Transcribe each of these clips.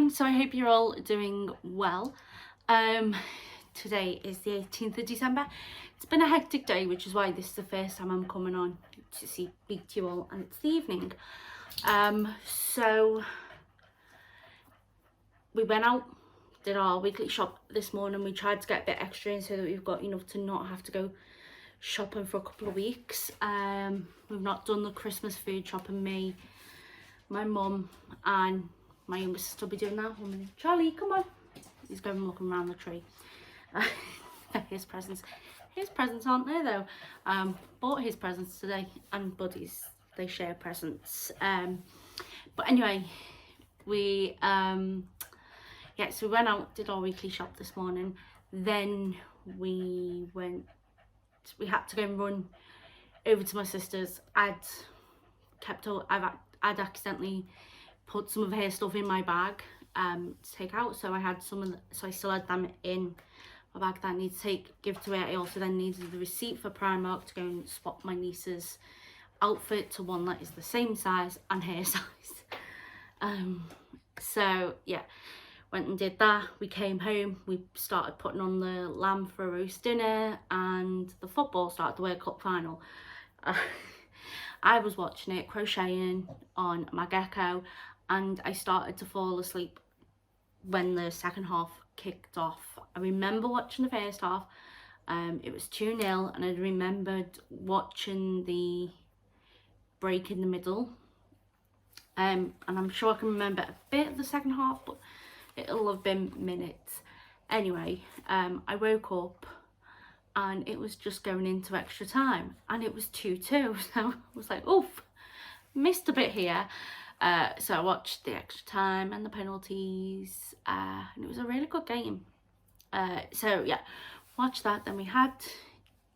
everyone, so I hope you're all doing well. Today is the 18th of December. It's been a hectic day, which is why this is the first time I'm coming on to speak to you all, and it's the evening. So we went out, did our weekly shop this morning. We tried to get a bit extra in so that we've got enough to not have to go shopping for a couple of weeks. We've not done the Christmas food shopping. Me, my mum and my younger sister will be doing that. Charlie, come on. He's going looking around the tree. His presents. His presents aren't there though. Bought his presents today, and Buddy's, they share presents. But anyway, we so we went out, did our weekly shop this morning. Then we had to go and run over to my sister's. I'd accidentally put some of her stuff in my bag to take out, so I had so I still had them in my bag that I need to give to her. I also then needed the receipt for Primark to go and swap my niece's outfit to one that is the same size and her size. So yeah, went and did that. We came home, we started putting on the lamb for a roast dinner, and the football started, the World Cup final. I was watching it, crocheting on my gecko, and I started to fall asleep when the second half kicked off. I remember watching the first half. It was 2-0, and I remembered watching the break in the middle. And I'm sure I can remember a bit of the second half, but it'll have been minutes. Anyway, I woke up and it was just going into extra time, and it was 2-2, so I was like, oof, missed a bit here. So I watched the extra time and the penalties, and it was a really good game. So yeah, watched that. Then we had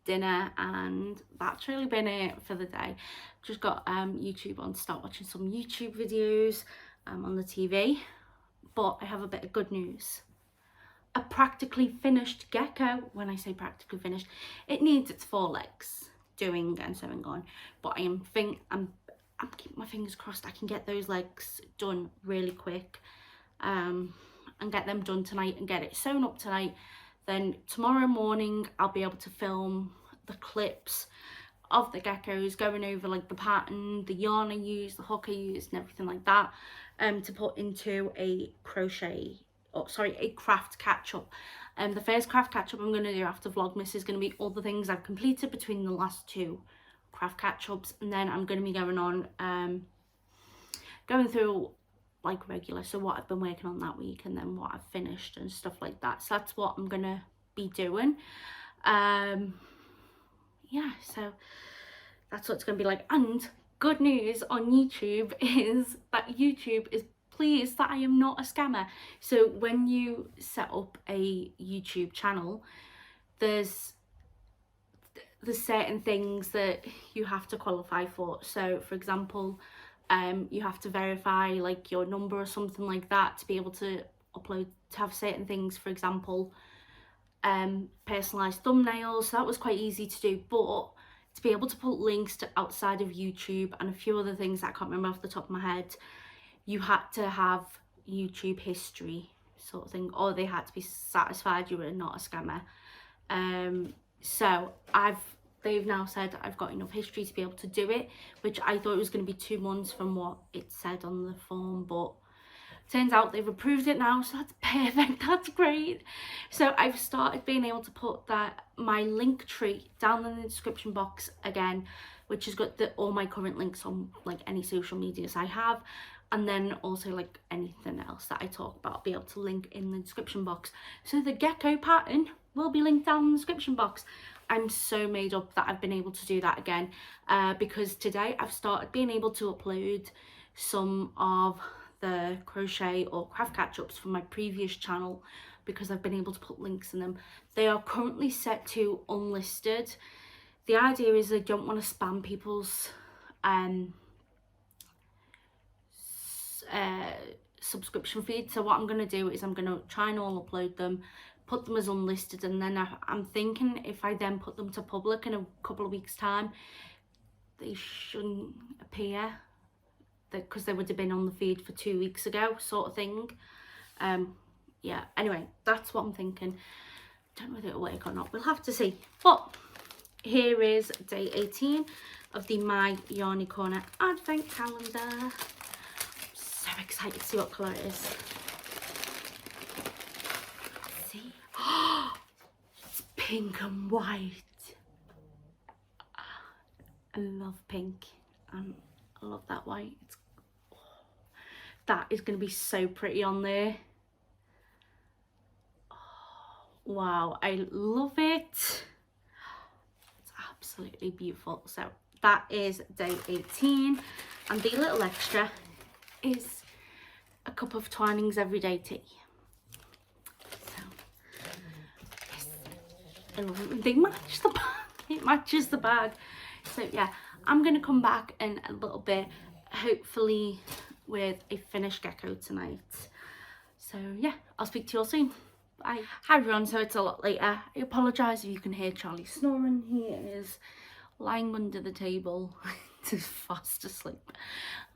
dinner, and that's really been it for the day. Just got YouTube on to start watching some YouTube videos on the TV. But I have a bit of good news. A practically finished gecko. When I say practically finished, it needs its 4 legs doing and sewing on, but I'm keeping my fingers crossed I can get those legs done really quick, and get them done tonight and get it sewn up tonight. Then tomorrow morning I'll be able to film the clips of the geckos, going over like the pattern, the yarn I used, the hook I used, and everything like that, to put into a craft catch-up. The first craft catch-up I'm going to do after Vlogmas is going to be all the things I've completed between the last 2 craft catch-ups, and then I'm going to be going on going through like regular, so what I've been working on that week, and then what I've finished and stuff like that. So that's what I'm going to be doing. Yeah, so that's what it's going to be like. And good news on YouTube is that YouTube is pleased that I am not a scammer. So when you set up a YouTube channel, there's certain things that you have to qualify for. So for example, you have to verify like your number or something like that to be able to upload, to have certain things. For example, personalized thumbnails. So that was quite easy to do, but to be able to put links to outside of YouTube and a few other things that I can't remember off the top of my head, you had to have YouTube history sort of thing, or they had to be satisfied you were not a scammer. So they've now said I've got enough history to be able to do it, which I thought it was going to be 2 months from what it said on the form, but turns out they've approved it now, so that's perfect. That's great. So I've started being able to put my link tree down in the description box again, which has got all my current links on like any social medias I have, and then also like anything else that I talk about, I'll be able to link in the description box. So the gecko pattern will be linked down in the description box. I'm so made up that I've been able to do that again, because today I've started being able to upload some of the crochet or craft catch-ups from my previous channel, because I've been able to put links in them. They are currently set to unlisted. The idea is I don't want to spam people's subscription feed. So what I'm going to do is I'm going to try and all upload them, put them as unlisted, and then I'm thinking if I then put them to public in a couple of weeks time, they shouldn't appear, because they would have been on the feed for 2 weeks ago, sort of thing. Yeah, anyway, that's what I'm thinking. Don't know whether it'll work or not, we'll have to see. But here is day 18 of the My Yarny Corner advent calendar. So excited to see what colour it is. See? It's pink and white. I love pink and I love that white. That is going to be so pretty on there. Oh, wow, I love it. It's absolutely beautiful. So that is day 18, and the little extra is a cup of Twinings Everyday Tea. So yes, and they match the bag. It matches the bag. So yeah, I'm gonna come back in a little bit, hopefully with a finished gecko tonight. So yeah, I'll speak to you all soon. Bye. Hi everyone, so it's a lot later. I apologise if you can hear Charlie snoring. He is lying under the table, just fast asleep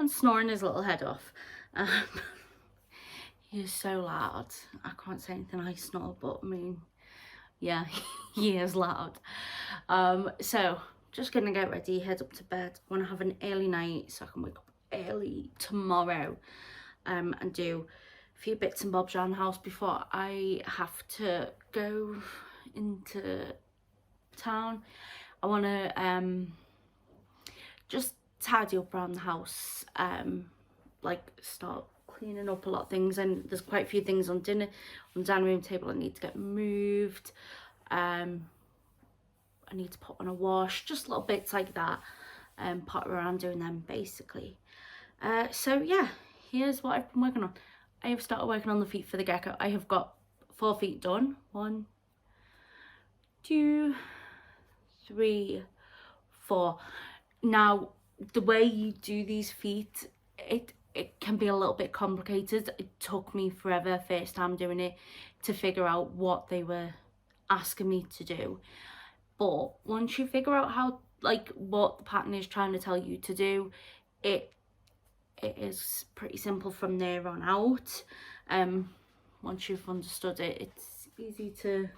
and snoring his little head off. He is so loud. I can't say anything I snore, but I mean, yeah, he is loud. So just gonna get ready, head up to bed. I want to have an early night so I can wake up early tomorrow and do a few bits and bobs around the house before I have to go into town. I want to just tidy up around the house, like start cleaning up a lot of things, and there's quite a few things on the dining room table I need to get moved. I need to put on a wash, just little bits like that, and potter around doing them basically. So yeah, here's what I've been working on. I have started working on the feet for the gecko. I have got 4 feet done. 1, 2, 3, 4. Now the way you do these feet, it can be a little bit complicated. It took me forever first time doing it to figure out what they were asking me to do. But once you figure out how, like, what the pattern is trying to tell you to do, it is pretty simple from there on out. Once you've understood it, it's easy to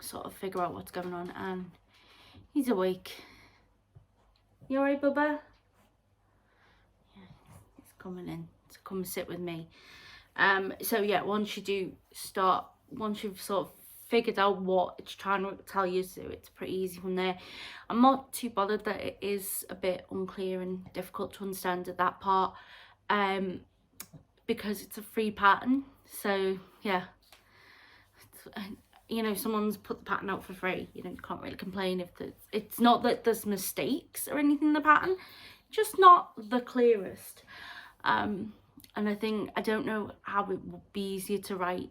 sort of figure out what's going on. And he's awake. You alright, Bubba? Yeah, he's coming in to come sit with me. So yeah, once you've sort of figured out what it's trying to tell you to do, it's pretty easy from there. I'm not too bothered that it is a bit unclear and difficult to understand at that part, because it's a free pattern. So yeah, you know, someone's put the pattern out for free, you know, you can't really complain if it's not that there's mistakes or anything in the pattern, just not the clearest. And I think, I don't know how it would be easier to write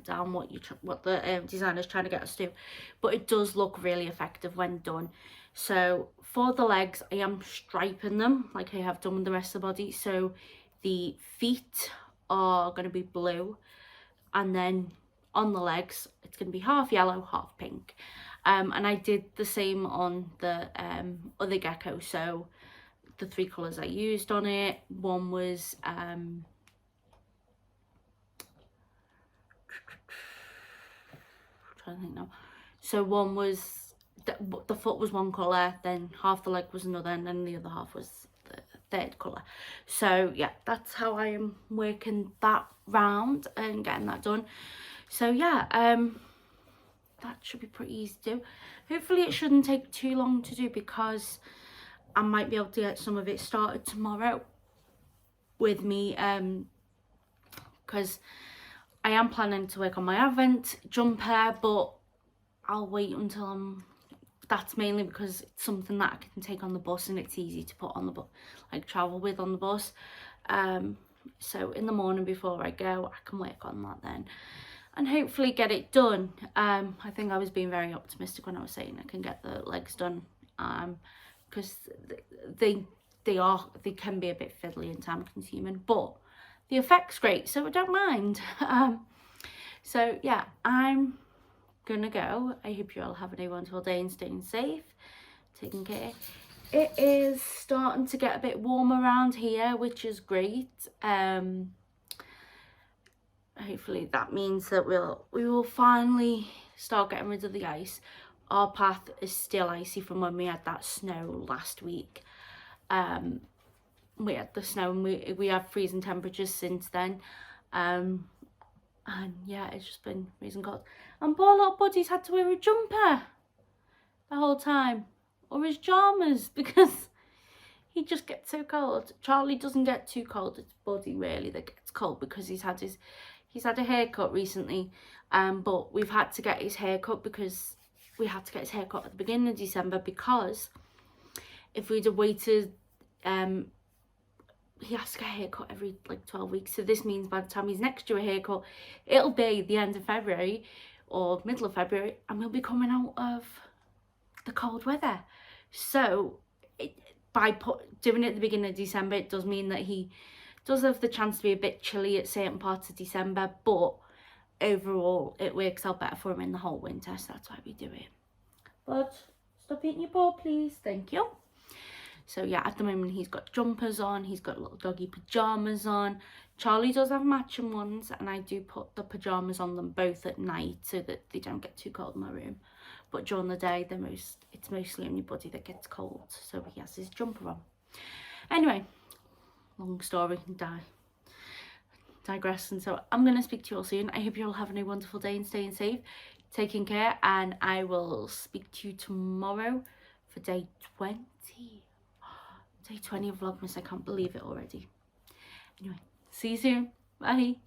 down what the designer's trying to get us to do, but it does look really effective when done. So for the legs, I am striping them like I have done with the rest of the body. So the feet are going to be blue, and then on the legs it's going to be half yellow, half pink. And I did the same on the other gecko. So the 3 colours I used on it, one was I think now. So one was the foot was one colour, then half the leg was another, and then the other half was the 3rd colour. So yeah, that's how I am working that round and getting that done. So yeah, that should be pretty easy to do. Hopefully it shouldn't take too long to do, because I might be able to get some of it started tomorrow with me, because I am planning to work on my advent jumper, but I'll wait until that's mainly because it's something that I can take on the bus, and it's easy to put on the bus, like travel with on the bus. So in the morning before I go, I can work on that then and hopefully get it done. I think I was being very optimistic when I was saying I can get the legs done, because they can be a bit fiddly and time consuming, but the effect's great, so I don't mind. So yeah, I'm gonna go. I hope you all have a wonderful day and staying safe, taking care. It is starting to get a bit warm around here, which is great. Hopefully that means that we will finally start getting rid of the ice. Our path is still icy from when we had that snow last week. We had the snow and we had freezing temperatures since then. And yeah, it's just been freezing cold. And poor little Buddy's had to wear a jumper the whole time, or his pyjamas, because he just gets so cold. Charlie doesn't get too cold. It's Buddy really that gets cold because he's had a haircut recently. But we've had to get his haircut because we had to get his haircut at the beginning of December, because if we'd have waited, he has to get a haircut every like 12 weeks. So this means by the time he's next due a haircut, it'll be the end of February or middle of February, and we'll be coming out of the cold weather. So by doing it at the beginning of December, it does mean that he does have the chance to be a bit chilly at certain parts of December, but overall it works out better for him in the whole winter, so that's why we do it. But stop eating your ball, please. Thank you. So yeah, at the moment he's got jumpers on, he's got little doggy pajamas on. Charlie does have matching ones, and I do put the pajamas on them both at night so that they don't get too cold in my room. But during the day, it's mostly only Buddy that gets cold, so he has his jumper on. Anyway, long story, digressing. So I'm going to speak to you all soon. I hope you're all having a wonderful day and staying safe, taking care, and I will speak to you tomorrow for day 20. Day 20 of Vlogmas. I can't believe it already. Anyway, see you soon. Bye.